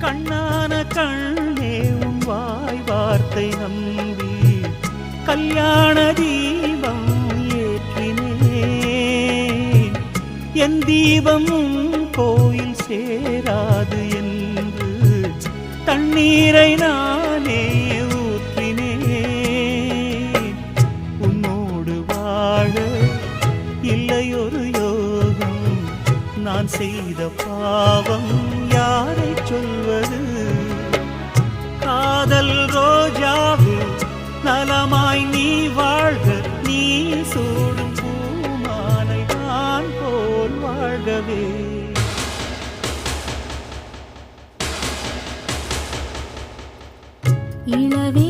கண்ணான கண்ணே உன் வாய் வார்த்தை நம்பி கல்யாண தீபம் ஏற்றினேன். என் தீபம் கோயில் சேராது என்று தண்ணீரை நானே ஊற்றினேன். உன்னோடு வாழ இல்லையொரு யோகம், நான் செய்த பாவம் யாரை சொல்வது? காதல் ரோஜாவே நலமாய் நீ வாழ்க, நீ சூடும் பூமாலை நான் போல் வாழ்கவே. இளவே